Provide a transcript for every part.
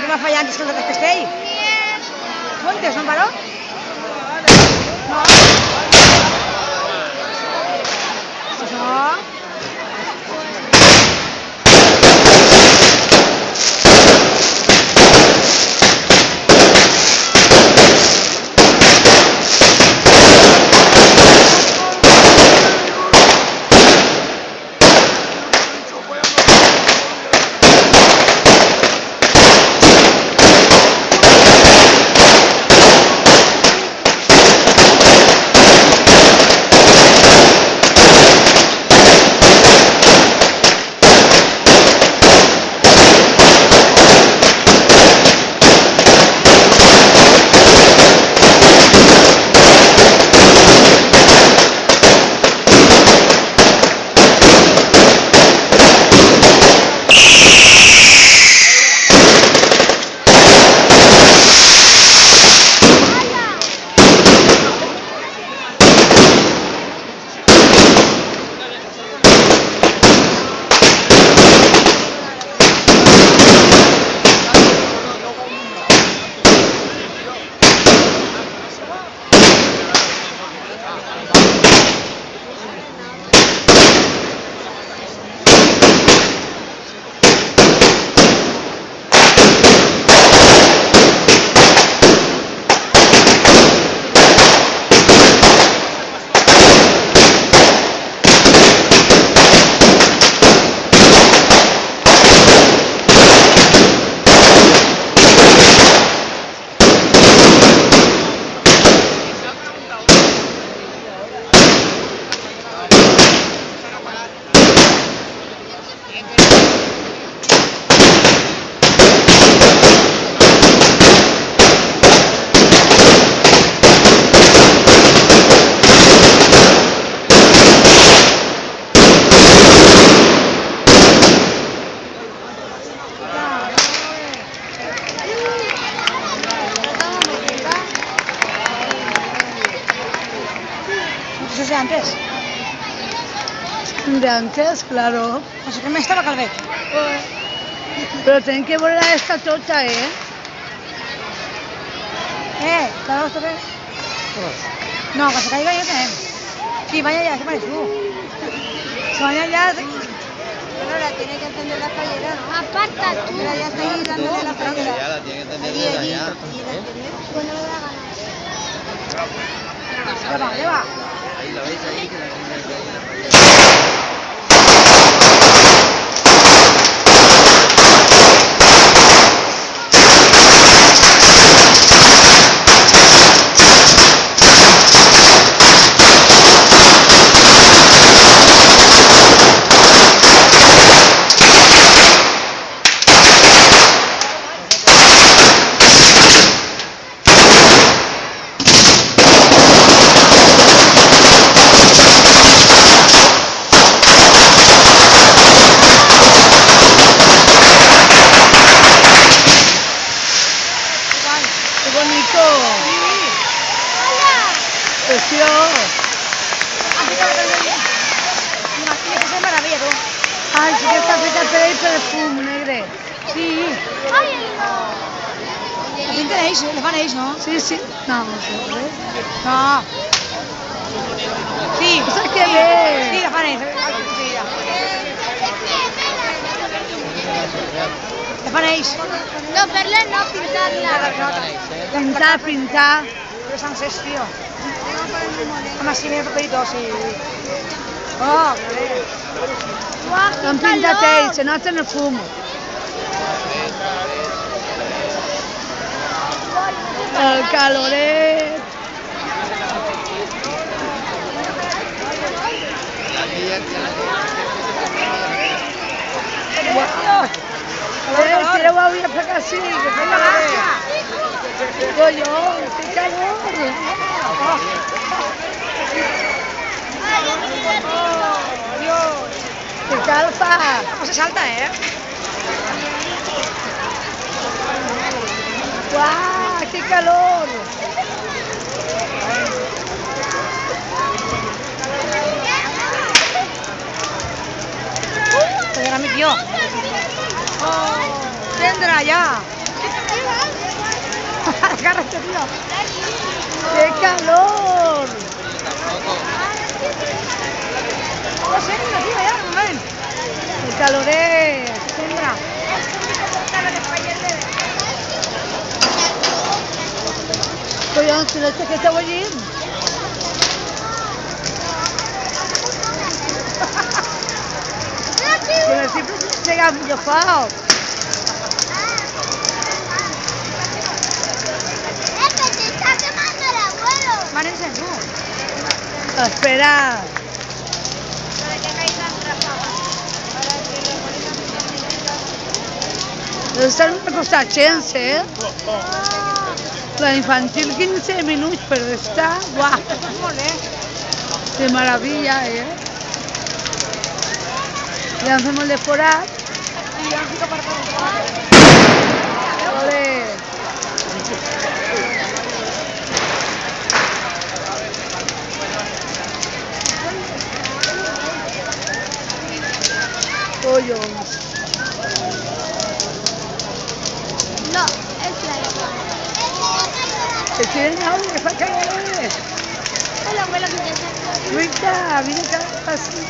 per què va fallar antes que el de Castell? Montes, no, Baró? No. Pues no. ¿Eso es de antes? De antes, claro. No sé qué me estaba Calvet. Pero tienen que volver a esta tota, ¿eh? Claro, ¿esto qué? No, cuando se caiga ya tenemos. Sí, vaya ya, ¿qué parece tú? Se vaya ya... Pero la tiene que encender la fallera, ¿no? Aparta tú. Mira, ya está ahí dándole la fallera. Ya la tiene que encender Allí, desde allí. allá. Cuando le da ganas. Ya va. Ahí la veis ahí que la tiene que encender la fallera. ¡Qué bonito! ¡Precioso! Això és meravella, tu. Ai, sí que està feta per ell perfum negre. Sí. Ai, La pinten ells, la fan ells, no? Sí, sí. No, no sé, ¿ves? No. Sí. Mira que bé! Sí, la fan ells. Sí, ja. La fan ells. no, verla no, pintarla. Pintar. Pero francés, tío. Además, sí, mira el papelito, sí. Oh, que bé. Uau, L'han quin pintat calor. ells, se nota en el fum. El caloret. Tireu avui a pegar sí, que fa calor. Collons, que calor. Que calfa. No se salta, Guau, que calor. Joder, mi tío. Oh, tendrá ya. agarra este tío. ¡Qué calor! No sé, tío, ya, un momento. ¡Qué calor es! Sembra. Collons, si leche que està bullint. Que les sempre s'ha agafat. Que se está quemando el abuelo. Van en serio. Espera. Estan una cosa gens, eh? La infantil 15 minuts, però està... Uah, Molt bé. de maravilla, eh? Ja hem fet molt de forat. I ja em fico per fora. Ole! Collons. No, es la igual. Que tienen algo que fa calor. El abuelo que te saca. Rita, mira que así.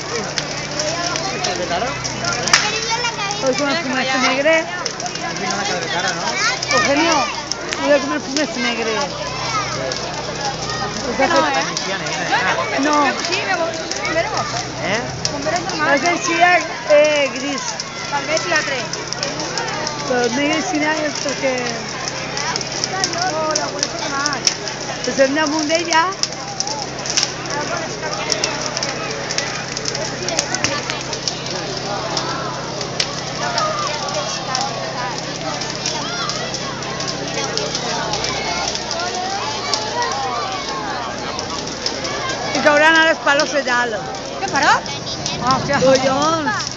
¿Estás de cara? Querirle la cabeza. Hoy comer fumet negre. Vino la cara de cara, ¿no? Eugenio, voy a comer fumet negre. Que no, eh? No, Sí, me voy. Veremos. ¿Eh? Bomberos normal. és així gris. També si la tres. Però negre si n'hi és perquè... Oh, la vuelta que más. Pues hem damunt d'ella. I cauran ara els palos de dalt. ¿Qué paró? Ah, hostia. Collons!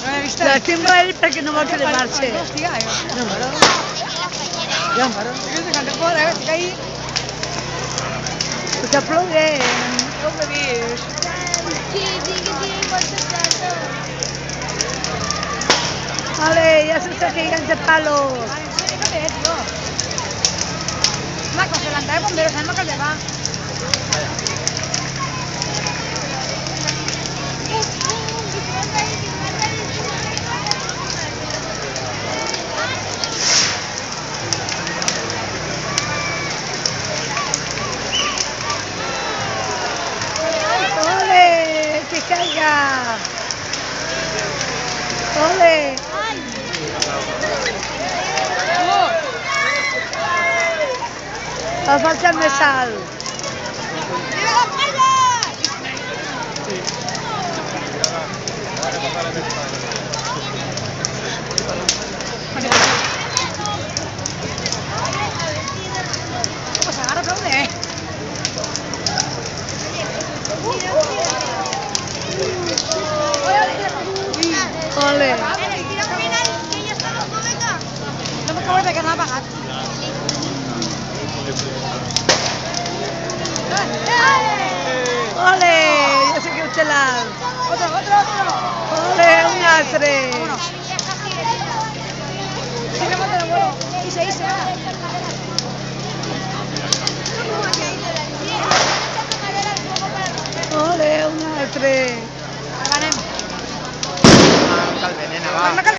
No he visto. La timba ell perquè no vol que li marxi. Hostia, No, però... Ja, però... que se cante fora, estic ahí. Està plovent. Com me dius? Sí, igual se está. Vale, ja s'està caigant de palos. Vale, en serio, ¿qué es, tío? Una cosa, la entrada de bomberos, ¿sabes lo que te va? Ole, que caiga. Ole. Va faltar més sal. ¡Viva la playa! Pues agarra, aplaude. Ole. No me acabo de quedar apagado. Ole, ja sé que ho té l'alt. Otro. Ole, un altre. Sí, me mata el abuelo. Y se hizo. Ole, un altre. Ganem. Calve, nena, va.